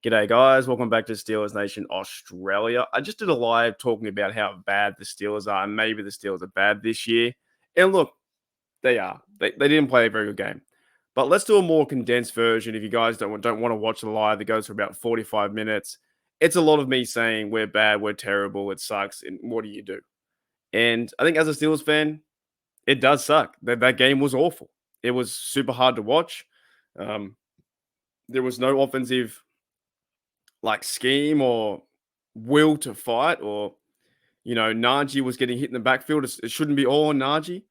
G'day, guys. Welcome back to Steelers Nation Australia. I just did a live talking about how bad the Steelers are, and maybe the Steelers are bad this year. And look, they are. They didn't play a very good game. But let's do a more condensed version. If you guys don't want to watch the live, that goes for about 45 minutes. It's a lot of me saying we're bad, we're terrible, it sucks, and what do you do? And I think as a Steelers fan, it does suck. That game was awful. It was super hard to watch. There was no offensive scheme or will to fight, or Najee was getting hit in the backfield. It shouldn't be all on Najee.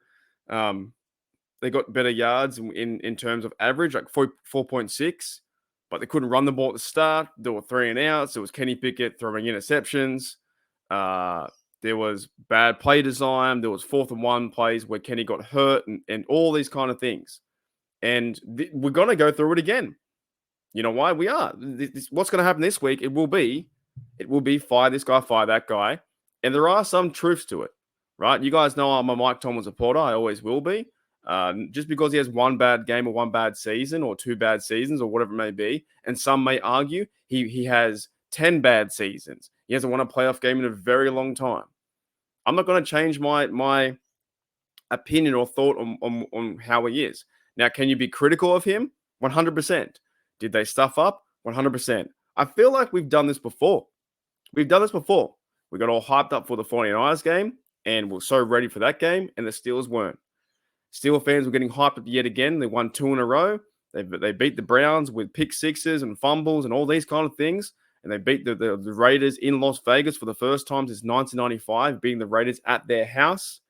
They got better yards in terms of average, like 4.6, but they couldn't run the ball at the start. There were 3 and outs. There was Kenny Pickett throwing interceptions. There was bad play design. There was 4th and 1 plays where Kenny got hurt, and all these kind of things. And we're going to go through it again. You know why? We are. What's going to happen this week? It will be fire this guy, fire that guy. And there are some truths to it, right? You guys know I'm a Mike Tomlin supporter. I always will be. Just because he has one bad game or one bad season or 2 bad seasons or whatever it may be, and some may argue he has 10 bad seasons. He hasn't won a playoff game in a very long time. I'm not going to change my opinion or thought on how he is. Now, can you be critical of him? 100%. Did they stuff up? 100%. I feel like we've done this before. We got all hyped up for the 49ers game, and we're so ready for that game, and the Steelers weren't. Steelers fans were getting hyped up yet again. They won 2 in a row. They beat the Browns with pick sixes and fumbles and all these kind of things, and they beat the Raiders in Las Vegas for the first time since 1995, beating the Raiders at their house.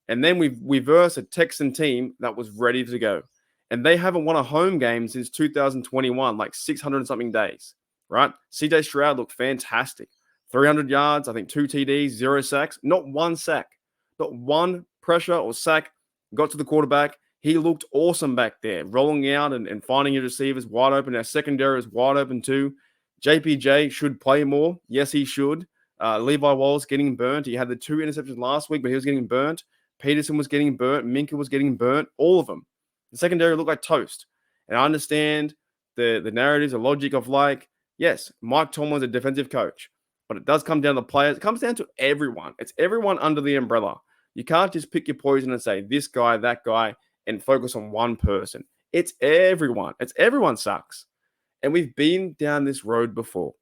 And then we versed a Texan team that was ready to go. And they haven't won a home game since 2021, like 600 and something days, right? CJ Stroud looked fantastic. 300 yards, I think 2 TDs, 0 sacks, not one sack, not one pressure or sack. Got to the quarterback. He looked awesome back there, rolling out and finding his receivers wide open. Our secondary is wide open too. JPJ should play more. Yes, he should. Levi Wallace getting burnt. He had the 2 interceptions last week, but he was getting burnt. Peterson was getting burnt. Minka was getting burnt. All of them. The secondary looked like toast. And I understand the narratives, the logic of yes, Mike Tomlin's a defensive coach, but it does come down to players. It comes down to everyone. It's everyone under the umbrella. You can't just pick your poison and say this guy, that guy, and focus on one person. It's everyone. Everyone sucks. And we've been down this road before.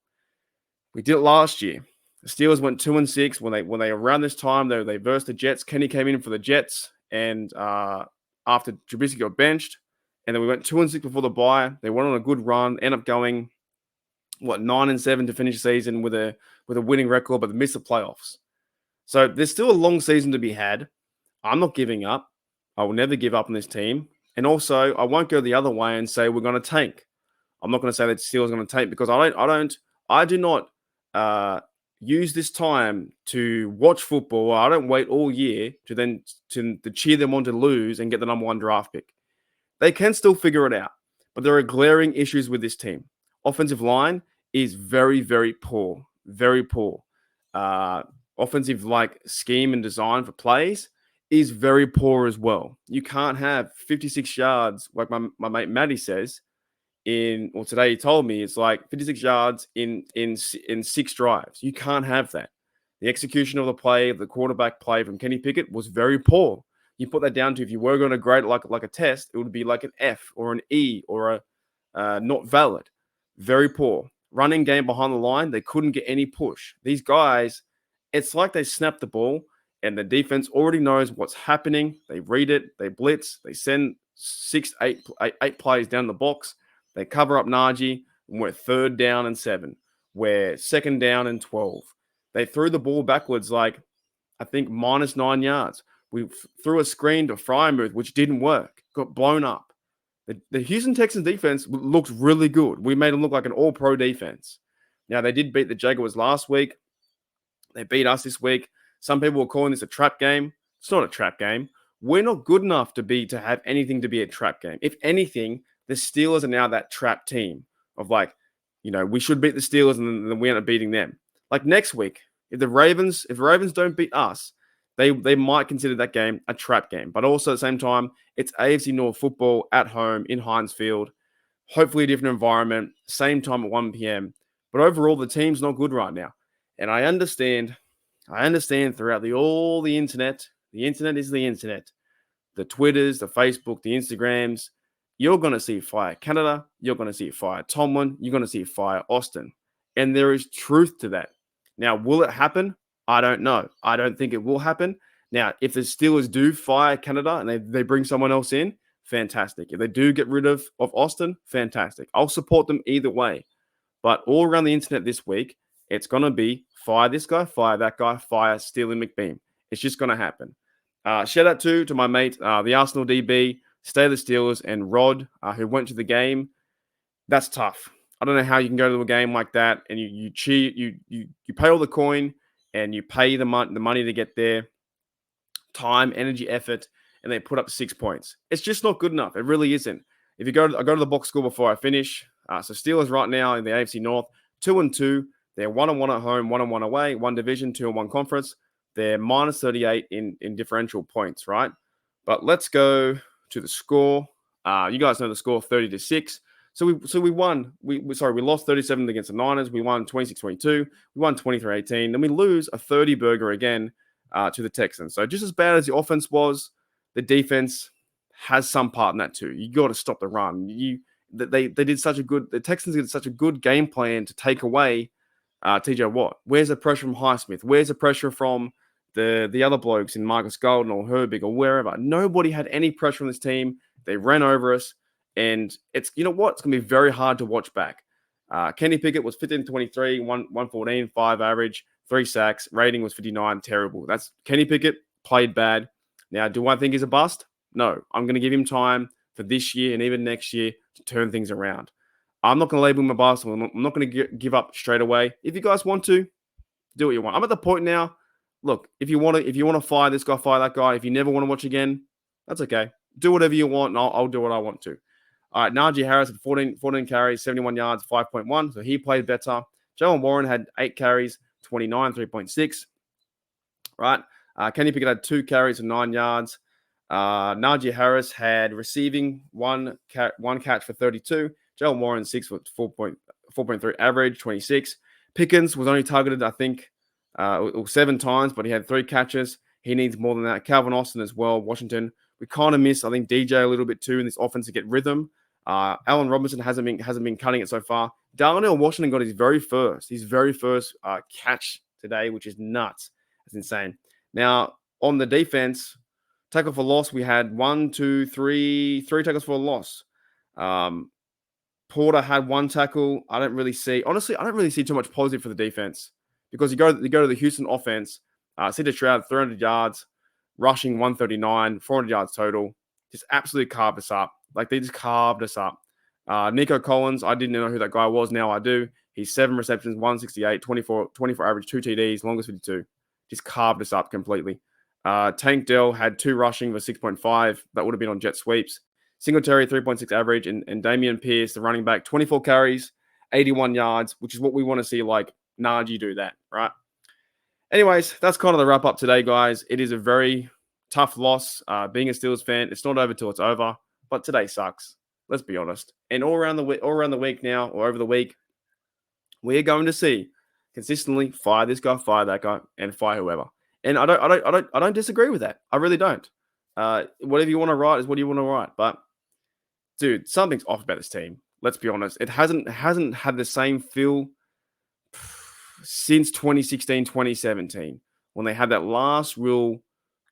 We did it last year. The Steelers went 2-6 when they around this time they versed the Jets. Kenny came in for the Jets, and after Trubisky got benched, and then we went 2-6 before the bye. They went on a good run, end up going 9-7 to finish the season with a winning record, but they missed the playoffs. So there's still a long season to be had. I'm not giving up. I will never give up on this team. And also, I won't go the other way and say we're going to tank. I'm not going to say that Steelers are going to tank, because I do not use this time to watch football. I don't wait all year to cheer them on to lose and get the number 1 draft pick. They can still figure it out, but there are glaring issues with this team. Offensive line is very, very poor. Very poor. Offensive scheme and design for plays is very poor as well. You can't have 56 yards, like my mate Matty says, today he told me it's 56 yards in 6 drives. You can't have that. The execution of the play, the quarterback play from Kenny Pickett was very poor. You put that down to, if you were going to grade it like a test, it would be like an F or an E or a not valid. Very poor. Running game behind the line, they couldn't get any push. These guys, it's like they snapped the ball and the defense already knows what's happening. They read it, they blitz, they send 8 players down the box. They cover up Najee, and we're 3rd down and 7. We're 2nd down and 12. They threw the ball backwards I think -9 yards. We threw a screen to Frymouth, which didn't work. Got blown up. The Houston Texans defense looked really good. We made them look like an all-pro defense. Now, they did beat the Jaguars last week. They beat us this week. Some people were calling this a trap game. It's not a trap game. We're not good enough to have anything to be a trap game. If anything, the Steelers are now that trap team of we should beat the Steelers and then we end up beating them. Next week, if the Ravens don't beat us, they might consider that game a trap game. But also at the same time, it's AFC North football at home in Heinz Field. Hopefully a different environment, same time at 1 p.m. But overall, the team's not good right now. And I understand throughout all the internet is the internet, the Twitters, the Facebook, the Instagrams, you're going to see fire Canada, you're going to see fire Tomlin, you're going to see fire Austin. And there is truth to that. Now, will it happen? I don't know. I don't think it will happen. Now, if the Steelers do fire Canada and they bring someone else in, fantastic. If they do get rid of Austin, fantastic. I'll support them either way. But all around the internet this week, it's going to be fire this guy, fire that guy, fire Steely McBeam. It's just going to happen. Shout out to my mate, the Arsenal DB, Stay the Steelers, and Rod, who went to the game. That's tough. I don't know how you can go to a game like that and you cheat, you pay all the coin and you pay the money to get there, time, energy, effort, and they put up 6 points. It's just not good enough. It really isn't. If you I go to the box score before I finish. So Steelers right now in the AFC North, 2-2. They're 1-1 at home, 1-1 away, one division, 2-1 conference. They're minus 38 in differential points, right? But let's go to the score. You guys know the score, 30-6. So we won. We lost 37 against the Niners. We won 26-22. We won 23-18. Then we lose a 30-burger again to the Texans. So just as bad as the offense was, the defense has some part in that too. You got to stop the run. The Texans did such a good game plan to take away TJ Watt. Where's the pressure from Highsmith? Where's the pressure from the other blokes in Marcus Golden or Herbig or wherever? Nobody had any pressure on this team. They ran over us. And it's, you know what? It's going to be very hard to watch back. Kenny Pickett was 15-23, 114, 5 average, 3 sacks. Rating was 59, terrible. That's Kenny Pickett, played bad. Now, do I think he's a bust? No. I'm going to give him time for this year and even next year to turn things around. I'm not going to label him a bust. I'm not going to give up straight away. If you guys want to, do what you want. I'm at the point now. Look, if you want to fire this guy, fire that guy. If you never want to watch again, that's okay. Do whatever you want, and I'll do what I want to. All right, Najee Harris had 14 carries, 71 yards, 5.1. So he played better. Jalen Warren had 8 carries, 29, 3.6. Right. Kenny Pickett had 2 carries and 9 yards. Najee Harris had receiving one catch for 32. Jalen Warren 6 with 4.3 average, 26. Pickens was only targeted, I think, 7 times, but he had 3 catches. He needs more than that. Calvin Austin as well. Washington. We kind of miss, I think, DJ a little bit too in this offense to get rhythm. Allen Robinson hasn't been cutting it so far. Darnell Washington got his very first catch today, which is nuts. That's insane. Now, on the defense, tackle for loss, we had 3 tackles for a loss. Porter had 1 tackle. I don't really see too much positive for the defense because you go to the Houston offense. C.J. Stroud, 300 yards, rushing 139, 400 yards total. Just absolutely carved us up. Like, they just carved us up. Nico Collins, I didn't know who that guy was. Now I do. He's 7 receptions, 168, 24 average, 2 TDs, longest 52. Just carved us up completely. Tank Dell had 2 rushing for 6.5. That would have been on jet sweeps. Singletary, 3.6 average. And Damian Pierce, the running back, 24 carries, 81 yards, which is what we want to see, like Najee do that, right? Anyways, that's kind of the wrap up today, guys. It is a very tough loss. Being a Steelers fan, it's not over till it's over. But today sucks. Let's be honest. And all around the week now, or over the week, we're going to see consistently fire this guy, fire that guy, and fire whoever. And I don't disagree with that. I really don't. Whatever you want to write is what you want to write. But dude, something's off about this team. Let's be honest. It hasn't had the same feel since 2016, 2017, when they had that last real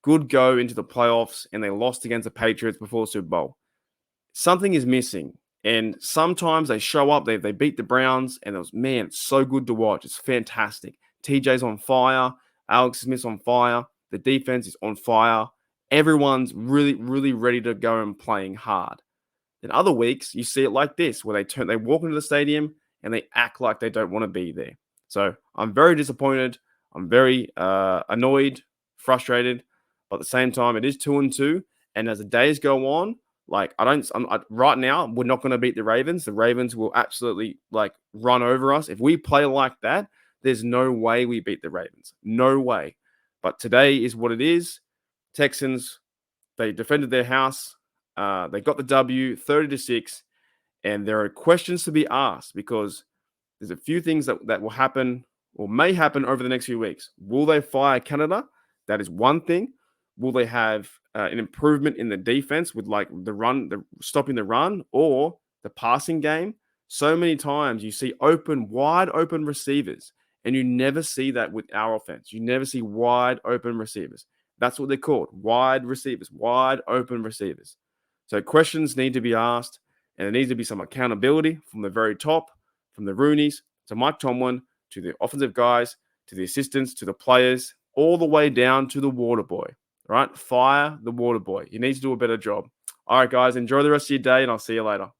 good go into the playoffs and they lost against the Patriots before the Super Bowl. Something is missing. And sometimes they show up, they beat the Browns, and it was, man, it's so good to watch. It's fantastic. TJ's on fire. Alex Smith's on fire. The defense is on fire. Everyone's really, really ready to go and playing hard. In other weeks, you see it like this, where they walk into the stadium and they act like they don't want to be there. So I'm very disappointed. I'm very annoyed, frustrated. But at the same time, it is 2-2. And as the days go on, like right now, we're not going to beat the Ravens. The Ravens will absolutely run over us. If we play like that, there's no way we beat the Ravens. No way. But today is what it is. Texans, they defended their house. They got the W, 30-6. And there are questions to be asked because there's a few things that will happen or may happen over the next few weeks. Will they fire Canada? That is one thing. Will they have an improvement in the defense with like the run, the stopping the run or the passing game? So many times you see wide open receivers, and you never see that with our offense. You never see wide open receivers. That's what they're called, wide receivers, wide open receivers. So questions need to be asked, and there needs to be some accountability from the very top, from the Rooneys to Mike Tomlin to the offensive guys to the assistants to the players, all the way down to the water boy. All right, fire the water boy. He needs to do a better job. All right, guys, enjoy the rest of your day, and I'll see you later.